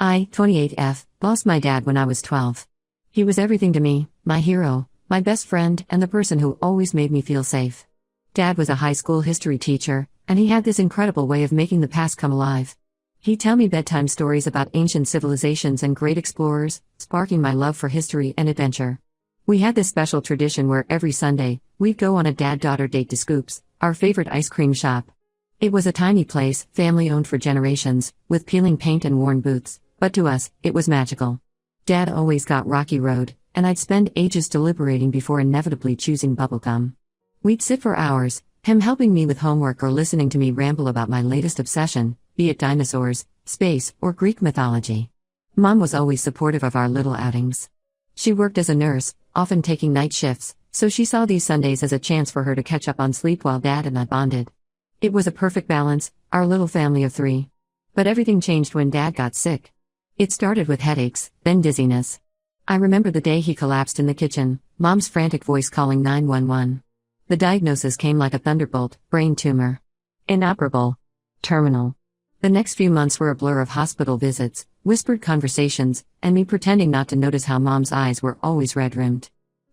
I, 28F, lost my dad when I was 12. He was everything to me, my hero, my best friend, and the person who always made me feel safe. Dad was a high school history teacher, and he had this incredible way of making the past come alive. He'd tell me bedtime stories about ancient civilizations and great explorers, sparking my love for history and adventure. We had this special tradition where every Sunday, we'd go on a dad-daughter date to Scoops, our favorite ice cream shop. It was a tiny place, family-owned for generations, with peeling paint and worn boots, but to us, it was magical. Dad always got Rocky Road, and I'd spend ages deliberating before inevitably choosing bubblegum. We'd sit for hours, him helping me with homework or listening to me ramble about my latest obsession, be it dinosaurs, space, or Greek mythology. Mom was always supportive of our little outings. She worked as a nurse, often taking night shifts, so she saw these Sundays as a chance for her to catch up on sleep while Dad and I bonded. It was a perfect balance, our little family of 3. But everything changed when Dad got sick. It started with headaches, then dizziness. I remember the day he collapsed in the kitchen, Mom's frantic voice calling 911. The diagnosis came like a thunderbolt: brain tumor. Inoperable. Terminal. The next few months were a blur of hospital visits, whispered conversations, and me pretending not to notice how Mom's eyes were always red-rimmed.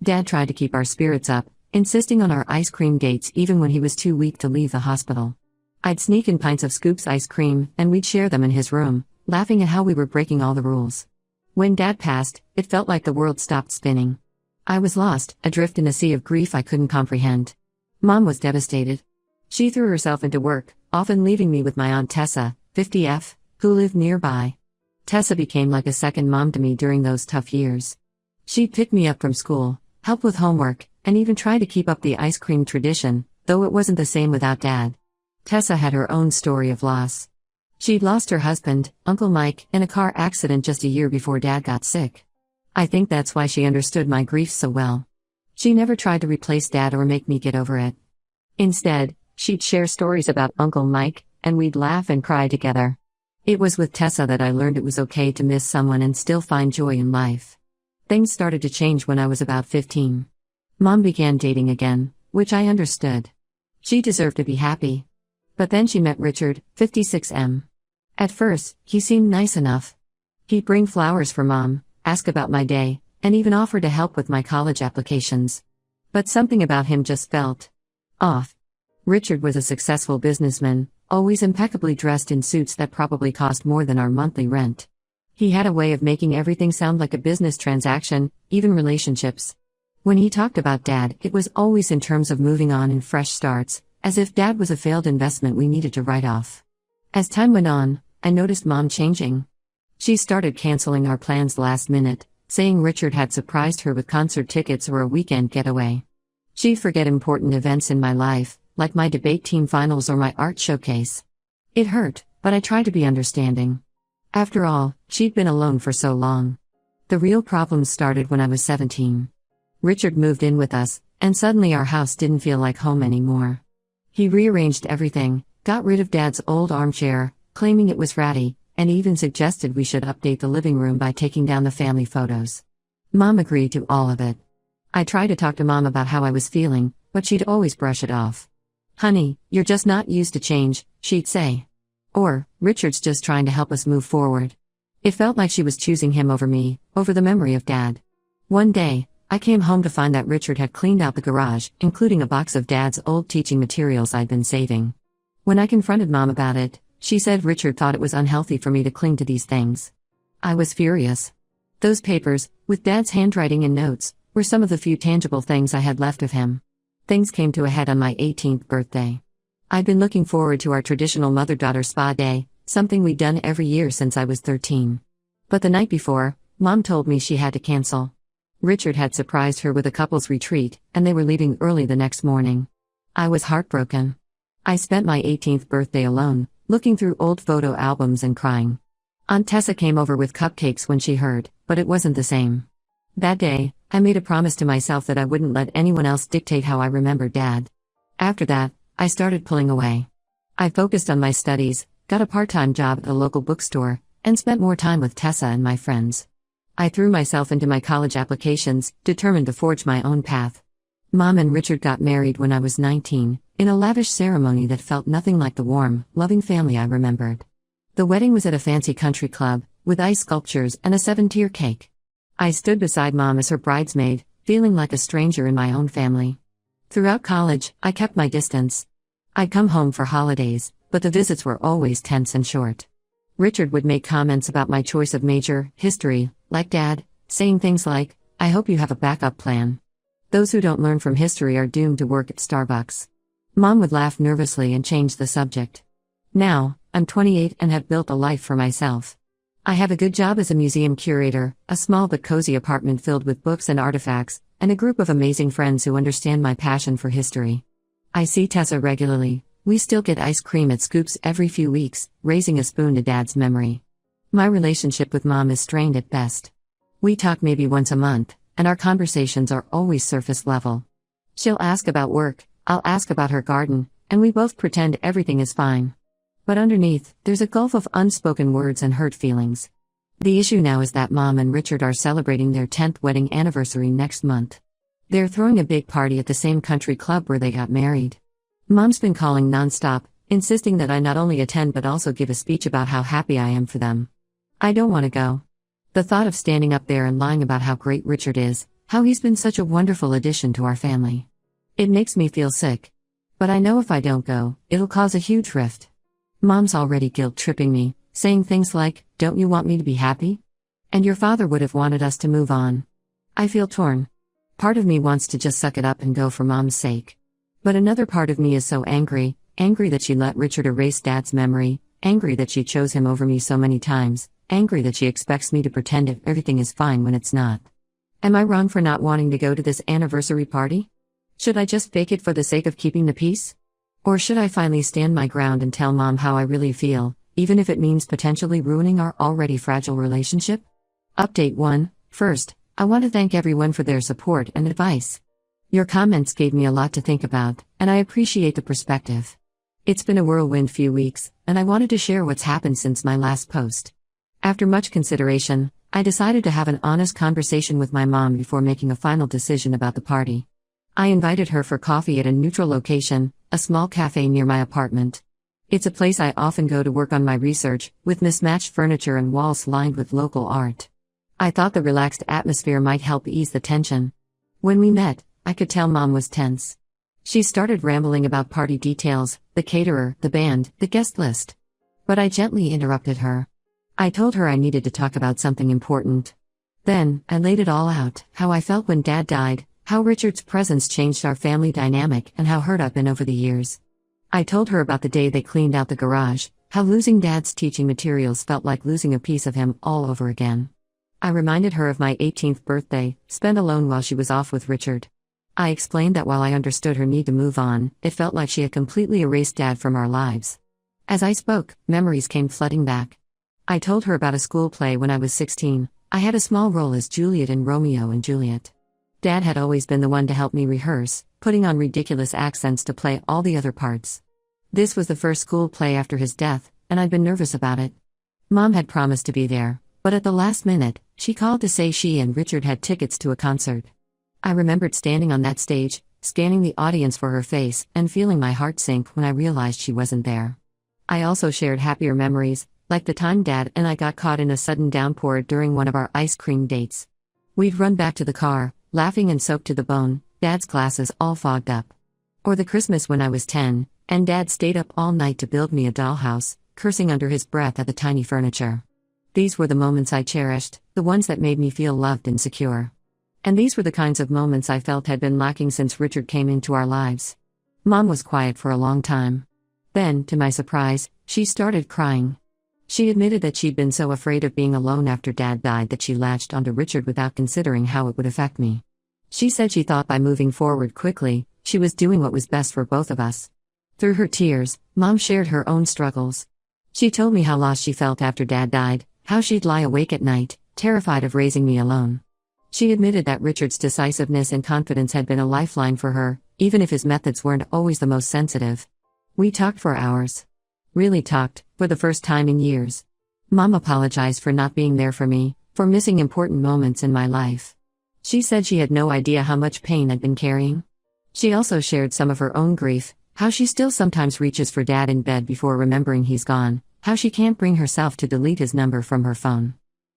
Dad tried to keep our spirits up, insisting on our ice cream dates even when he was too weak to leave the hospital. I'd sneak in pints of Scoops ice cream, and we'd share them in his room, laughing at how we were breaking all the rules. When Dad passed, it felt like the world stopped spinning. I was lost, adrift in a sea of grief I couldn't comprehend. Mom was devastated. She threw herself into work, often leaving me with my Aunt Tessa, 50F, who lived nearby. Tessa became like a second mom to me during those tough years. She'd pick me up from school, help with homework, and even try to keep up the ice cream tradition, though it wasn't the same without Dad. Tessa had her own story of loss. She'd lost her husband, Uncle Mike, in a car accident just a year before Dad got sick. I think that's why she understood my grief so well. She never tried to replace Dad or make me get over it. Instead, she'd share stories about Uncle Mike, and we'd laugh and cry together. It was with Tessa that I learned it was okay to miss someone and still find joy in life. Things started to change when I was about 15. Mom began dating again, which I understood. She deserved to be happy. But then she met Richard, 56M. At first, he seemed nice enough. He'd bring flowers for Mom, ask about my day, and even offer to help with my college applications. But something about him just felt off. Richard was a successful businessman, always impeccably dressed in suits that probably cost more than our monthly rent. He had a way of making everything sound like a business transaction, even relationships. When he talked about Dad, it was always in terms of moving on and fresh starts, as if Dad was a failed investment we needed to write off. As time went on, I noticed Mom changing. She started canceling our plans last minute, saying Richard had surprised her with concert tickets or a weekend getaway. She'd forget important events in my life, like my debate team finals or my art showcase. It hurt, but I tried to be understanding. After all, she'd been alone for so long. The real problems started when I was 17. Richard moved in with us, and suddenly our house didn't feel like home anymore. He rearranged everything, got rid of Dad's old armchair, claiming it was ratty, and even suggested we should update the living room by taking down the family photos. Mom agreed to all of it. I tried to talk to Mom about how I was feeling, but she'd always brush it off. "Honey, you're just not used to change," she'd say. Or, "Richard's just trying to help us move forward." It felt like she was choosing him over me, over the memory of Dad. One day, I came home to find that Richard had cleaned out the garage, including a box of Dad's old teaching materials I'd been saving. When I confronted Mom about it, she said Richard thought it was unhealthy for me to cling to these things. I was furious. Those papers, with Dad's handwriting and notes, were some of the few tangible things I had left of him. Things came to a head on my 18th birthday. I'd been looking forward to our traditional mother-daughter spa day, something we'd done every year since I was 13. But the night before, Mom told me she had to cancel. Richard had surprised her with a couple's retreat, and they were leaving early the next morning. I was heartbroken. I spent my 18th birthday alone, looking through old photo albums and crying. Aunt Tessa came over with cupcakes when she heard, but it wasn't the same. That day, I made a promise to myself that I wouldn't let anyone else dictate how I remembered Dad. After that, I started pulling away. I focused on my studies, got a part-time job at a local bookstore, and spent more time with Tessa and my friends. I threw myself into my college applications, determined to forge my own path. Mom and Richard got married when I was 19, in a lavish ceremony that felt nothing like the warm, loving family I remembered. The wedding was at a fancy country club, with ice sculptures and a 7-tier cake. I stood beside Mom as her bridesmaid, feeling like a stranger in my own family. Throughout college, I kept my distance. I'd come home for holidays, but the visits were always tense and short. Richard would make comments about my choice of major, history, like Dad, saying things like, "I hope you have a backup plan. Those who don't learn from history are doomed to work at Starbucks." Mom would laugh nervously and change the subject. Now, I'm 28 and have built a life for myself. I have a good job as a museum curator, a small but cozy apartment filled with books and artifacts, and a group of amazing friends who understand my passion for history. I see Tessa regularly. We still get ice cream at Scoops every few weeks, raising a spoon to Dad's memory. My relationship with Mom is strained at best. We talk maybe once a month, and our conversations are always surface level. She'll ask about work, I'll ask about her garden, and we both pretend everything is fine. But underneath, there's a gulf of unspoken words and hurt feelings. The issue now is that Mom and Richard are celebrating their 10th wedding anniversary next month. They're throwing a big party at the same country club where they got married. Mom's been calling nonstop, insisting that I not only attend but also give a speech about how happy I am for them. I don't want to go. The thought of standing up there and lying about how great Richard is, how he's been such a wonderful addition to our family. It makes me feel sick. But I know if I don't go, it'll cause a huge rift. Mom's already guilt-tripping me, saying things like, "Don't you want me to be happy? And your father would have wanted us to move on." I feel torn. Part of me wants to just suck it up and go for Mom's sake. But another part of me is so angry that she let Richard erase Dad's memory, angry that she chose him over me so many times, angry that she expects me to pretend if everything is fine when it's not. Am I wrong for not wanting to go to this anniversary party? Should I just fake it for the sake of keeping the peace? Or should I finally stand my ground and tell Mom how I really feel, even if it means potentially ruining our already fragile relationship? Update 1. First, I want to thank everyone for their support and advice. Your comments gave me a lot to think about, and I appreciate the perspective. It's been a whirlwind few weeks, and I wanted to share what's happened since my last post. After much consideration, I decided to have an honest conversation with my mom before making a final decision about the party. I invited her for coffee at a neutral location, a small cafe near my apartment. It's a place I often go to work on my research, with mismatched furniture and walls lined with local art. I thought the relaxed atmosphere might help ease the tension. When we met, I could tell Mom was tense. She started rambling about party details, the caterer, the band, the guest list. But I gently interrupted her. I told her I needed to talk about something important. Then, I laid it all out, how I felt when Dad died, how Richard's presence changed our family dynamic, and how hurt I've been over the years. I told her about the day they cleaned out the garage, how losing Dad's teaching materials felt like losing a piece of him all over again. I reminded her of my 18th birthday, spent alone while she was off with Richard. I explained that while I understood her need to move on, it felt like she had completely erased Dad from our lives. As I spoke, memories came flooding back. I told her about a school play when I was 16. I had a small role as Juliet in Romeo and Juliet. Dad had always been the one to help me rehearse, putting on ridiculous accents to play all the other parts. This was the first school play after his death, and I'd been nervous about it. Mom had promised to be there, but at the last minute, she called to say she and Richard had tickets to a concert. I remembered standing on that stage, scanning the audience for her face, and feeling my heart sink when I realized she wasn't there. I also shared happier memories, like the time Dad and I got caught in a sudden downpour during one of our ice cream dates. We'd run back to the car, laughing and soaked to the bone, Dad's glasses all fogged up. Or the Christmas when I was 10, and Dad stayed up all night to build me a dollhouse, cursing under his breath at the tiny furniture. These were the moments I cherished, the ones that made me feel loved and secure. And these were the kinds of moments I felt had been lacking since Richard came into our lives. Mom was quiet for a long time. Then, to my surprise, she started crying. She admitted that she'd been so afraid of being alone after Dad died that she latched onto Richard without considering how it would affect me. She said she thought by moving forward quickly, she was doing what was best for both of us. Through her tears, Mom shared her own struggles. She told me how lost she felt after Dad died, how she'd lie awake at night, terrified of raising me alone. She admitted that Richard's decisiveness and confidence had been a lifeline for her, even if his methods weren't always the most sensitive. We talked for hours. Really talked, for the first time in years. Mom apologized for not being there for me, for missing important moments in my life. She said she had no idea how much pain I'd been carrying. She also shared some of her own grief, how she still sometimes reaches for Dad in bed before remembering he's gone, how she can't bring herself to delete his number from her phone.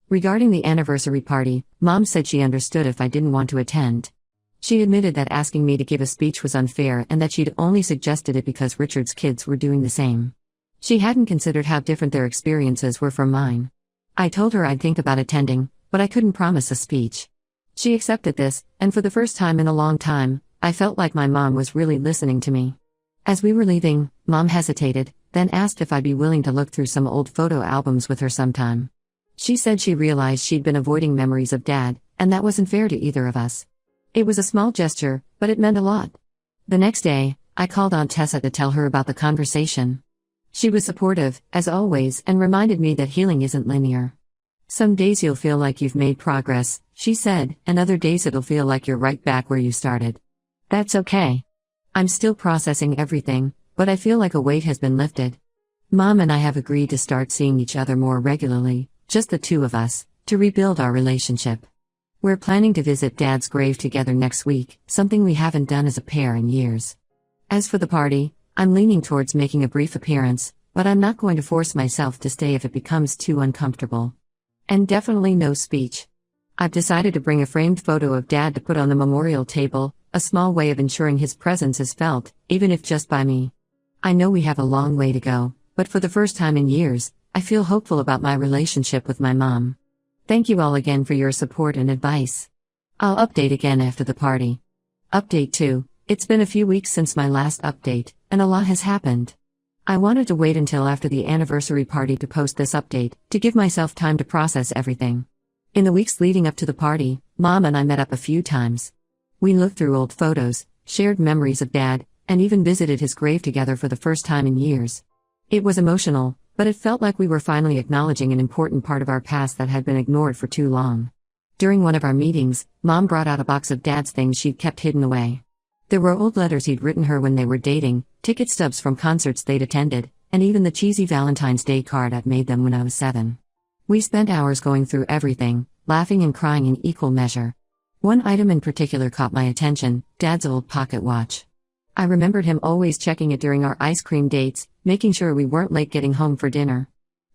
Regarding the anniversary party, Mom said she understood if I didn't want to attend. She admitted that asking me to give a speech was unfair and that she'd only suggested it because Richard's kids were doing the same. She hadn't considered how different their experiences were from mine. I told her I'd think about attending, but I couldn't promise a speech. She accepted this, and for the first time in a long time, I felt like my mom was really listening to me. As we were leaving, Mom hesitated, then asked if I'd be willing to look through some old photo albums with her sometime. She said she realized she'd been avoiding memories of Dad, and that wasn't fair to either of us. It was a small gesture, but it meant a lot. The next day, I called Aunt Tessa to tell her about the conversation. She was supportive, as always, and reminded me that healing isn't linear. Some days you'll feel like you've made progress, she said, and other days it'll feel like you're right back where you started. That's okay. I'm still processing everything, but I feel like a weight has been lifted. Mom and I have agreed to start seeing each other more regularly, just the two of us, to rebuild our relationship. We're planning to visit Dad's grave together next week, something we haven't done as a pair in years. As for the party, I'm leaning towards making a brief appearance, but I'm not going to force myself to stay if it becomes too uncomfortable. And definitely no speech. I've decided to bring a framed photo of Dad to put on the memorial table, a small way of ensuring his presence is felt, even if just by me. I know we have a long way to go, but for the first time in years, I feel hopeful about my relationship with my mom. Thank you all again for your support and advice. I'll update again after the party. Update 2. It's been a few weeks since my last update, and a lot has happened. I wanted to wait until after the anniversary party to post this update, to give myself time to process everything. In the weeks leading up to the party, Mom and I met up a few times. We looked through old photos, shared memories of Dad, and even visited his grave together for the first time in years. It was emotional, but it felt like we were finally acknowledging an important part of our past that had been ignored for too long. During one of our meetings, Mom brought out a box of Dad's things she'd kept hidden away. There were old letters he'd written her when they were dating, ticket stubs from concerts they'd attended, and even the cheesy Valentine's Day card I'd made them when I was 7. We spent hours going through everything, laughing and crying in equal measure. One item in particular caught my attention: Dad's old pocket watch. I remembered him always checking it during our ice cream dates, making sure we weren't late getting home for dinner.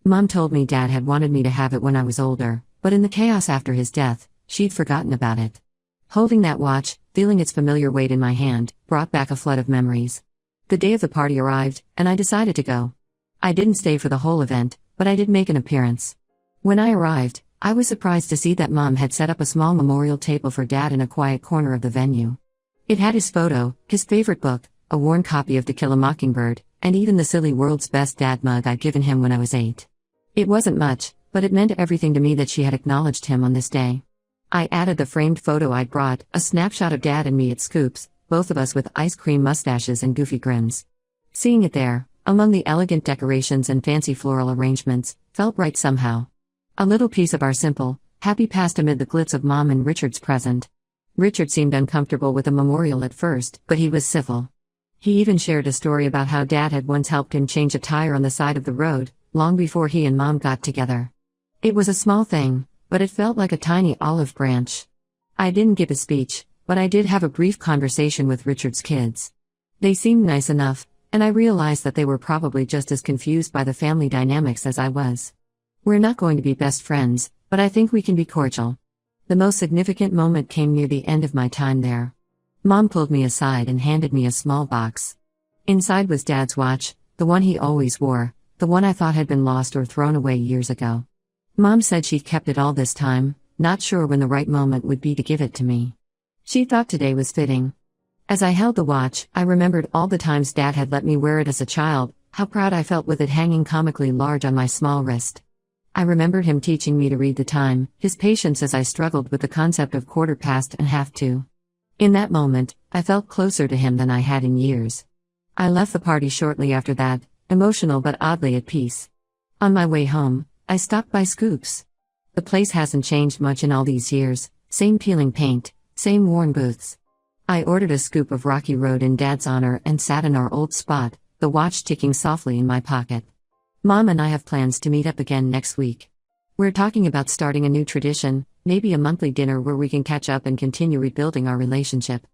Mom told me Dad had wanted me to have it when I was older, but in the chaos after his death, she'd forgotten about it. Holding that watch, feeling its familiar weight in my hand, brought back a flood of memories. The day of the party arrived, and I decided to go. I didn't stay for the whole event, but I did make an appearance. When I arrived, I was surprised to see that Mom had set up a small memorial table for Dad in a quiet corner of the venue. It had his photo, his favorite book, a worn copy of To Kill a Mockingbird, and even the silly World's Best Dad mug I'd given him when I was 8. It wasn't much, but it meant everything to me that she had acknowledged him on this day. I added the framed photo I'd brought, a snapshot of Dad and me at Scoops, both of us with ice cream mustaches and goofy grins. Seeing it there, among the elegant decorations and fancy floral arrangements, felt right somehow. A little piece of our simple, happy past amid the glitz of Mom and Richard's present. Richard seemed uncomfortable with the memorial at first, but he was civil. He even shared a story about how Dad had once helped him change a tire on the side of the road, long before he and Mom got together. It was a small thing, but it felt like a tiny olive branch. I didn't give a speech, but I did have a brief conversation with Richard's kids. They seemed nice enough, and I realized that they were probably just as confused by the family dynamics as I was. We're not going to be best friends, but I think we can be cordial. The most significant moment came near the end of my time there. Mom pulled me aside and handed me a small box. Inside was Dad's watch, the one he always wore, the one I thought had been lost or thrown away years ago. Mom said she'd kept it all this time, not sure when the right moment would be to give it to me. She thought today was fitting. As I held the watch, I remembered all the times Dad had let me wear it as a child, how proud I felt with it hanging comically large on my small wrist. I remembered him teaching me to read the time, his patience as I struggled with the concept of 1:15 and 1:30. In that moment, I felt closer to him than I had in years. I left the party shortly after that, emotional but oddly at peace. On my way home, I stopped by Scoops. The place hasn't changed much in all these years, same peeling paint, same worn booths. I ordered a scoop of Rocky Road in Dad's honor and sat in our old spot, the watch ticking softly in my pocket. Mom and I have plans to meet up again next week. We're talking about starting a new tradition, maybe a monthly dinner where we can catch up and continue rebuilding our relationship.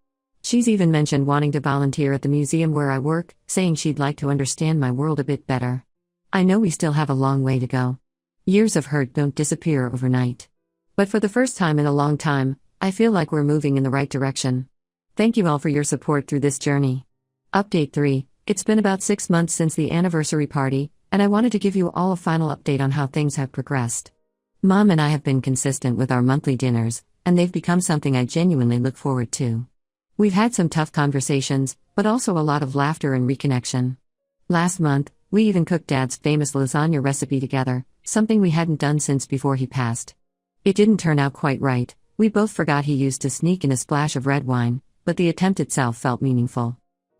She's even mentioned wanting to volunteer at the museum where I work, saying she'd like to understand my world a bit better. I know we still have a long way to go. Years of hurt don't disappear overnight. But for the first time in a long time, I feel like we're moving in the right direction. Thank you all for your support through this journey. Update 3. It's been about 6 months since the anniversary party, and I wanted to give you all a final update on how things have progressed. Mom and I have been consistent with our monthly dinners, and they've become something I genuinely look forward to. We've had some tough conversations, but also a lot of laughter and reconnection. Last month, we even cooked Dad's famous lasagna recipe together, something we hadn't done since before he passed. It didn't turn out quite right. We both forgot he used to sneak in a splash of red wine, but the attempt itself felt meaningful.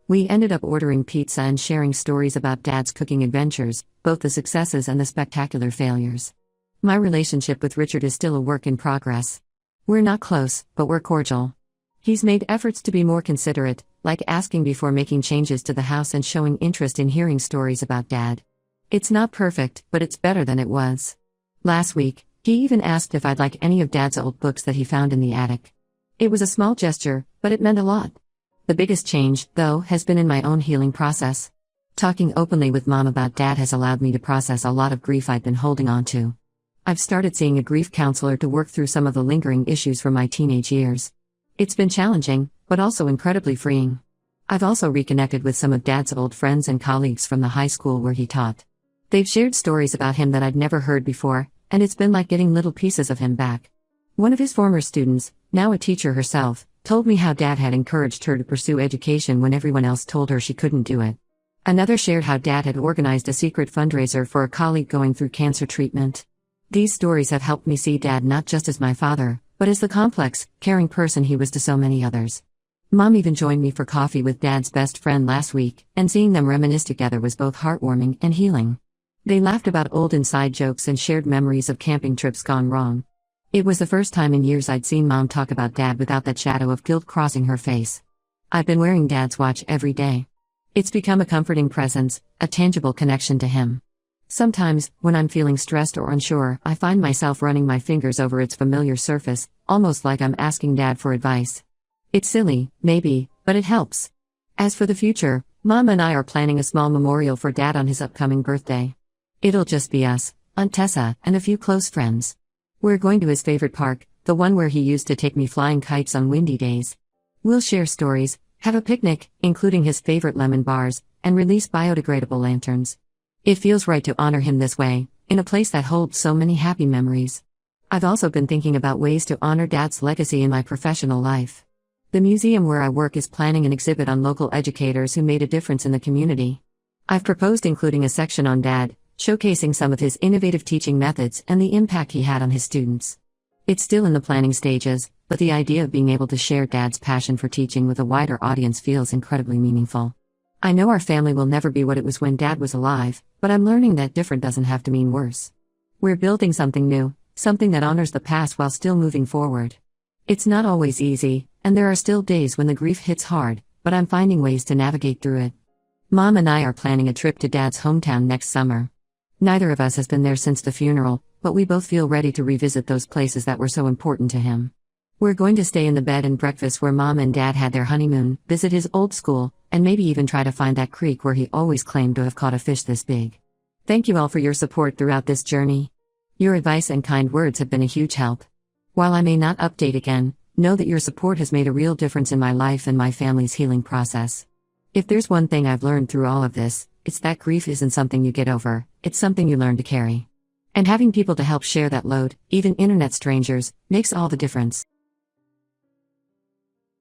We ended up ordering pizza and sharing stories about Dad's cooking adventures, both the successes and the spectacular failures. My relationship with Richard is still a work in progress. We're not close, but we're cordial. He's made efforts to be more considerate, like asking before making changes to the house and showing interest in hearing stories about Dad. It's not perfect, but it's better than it was. Last week, he even asked if I'd like any of Dad's old books that he found in the attic. It was a small gesture, but it meant a lot. The biggest change, though, has been in my own healing process. Talking openly with Mom about Dad has allowed me to process a lot of grief I'd been holding on to. I've started seeing a grief counselor to work through some of the lingering issues from my teenage years. It's been challenging, but also incredibly freeing. I've also reconnected with some of Dad's old friends and colleagues from the high school where he taught. They've shared stories about him that I'd never heard before, and it's been like getting little pieces of him back. One of his former students, now a teacher herself, told me how Dad had encouraged her to pursue education when everyone else told her she couldn't do it. Another shared how Dad had organized a secret fundraiser for a colleague going through cancer treatment. These stories have helped me see Dad not just as my father, but as the complex, caring person he was to so many others. Mom even joined me for coffee with Dad's best friend last week, and seeing them reminisce together was both heartwarming and healing. They laughed about old inside jokes and shared memories of camping trips gone wrong. It was the first time in years I'd seen Mom talk about Dad without that shadow of guilt crossing her face. I've been wearing Dad's watch every day. It's become a comforting presence, a tangible connection to him. Sometimes, when I'm feeling stressed or unsure, I find myself running my fingers over its familiar surface, almost like I'm asking Dad for advice. It's silly, maybe, but it helps. As for the future, Mom and I are planning a small memorial for Dad on his upcoming birthday. It'll just be us, Aunt Tessa, and a few close friends. We're going to his favorite park, the one where he used to take me flying kites on windy days. We'll share stories, have a picnic, including his favorite lemon bars, and release biodegradable lanterns. It feels right to honor him this way, in a place that holds so many happy memories. I've also been thinking about ways to honor Dad's legacy in my professional life. The museum where I work is planning an exhibit on local educators who made a difference in the community. I've proposed including a section on Dad, showcasing some of his innovative teaching methods and the impact he had on his students. It's still in the planning stages, but the idea of being able to share Dad's passion for teaching with a wider audience feels incredibly meaningful. I know our family will never be what it was when Dad was alive, but I'm learning that different doesn't have to mean worse. We're building something new, something that honors the past while still moving forward. It's not always easy, and there are still days when the grief hits hard, but I'm finding ways to navigate through it. Mom and I are planning a trip to Dad's hometown next summer. Neither of us has been there since the funeral, but we both feel ready to revisit those places that were so important to him. We're going to stay in the bed and breakfast where Mom and Dad had their honeymoon, visit his old school, and maybe even try to find that creek where he always claimed to have caught a fish this big. Thank you all for your support throughout this journey. Your advice and kind words have been a huge help. While I may not update again, know that your support has made a real difference in my life and my family's healing process. If there's one thing I've learned through all of this, it's that grief isn't something you get over, it's something you learn to carry. And having people to help share that load, even internet strangers, makes all the difference.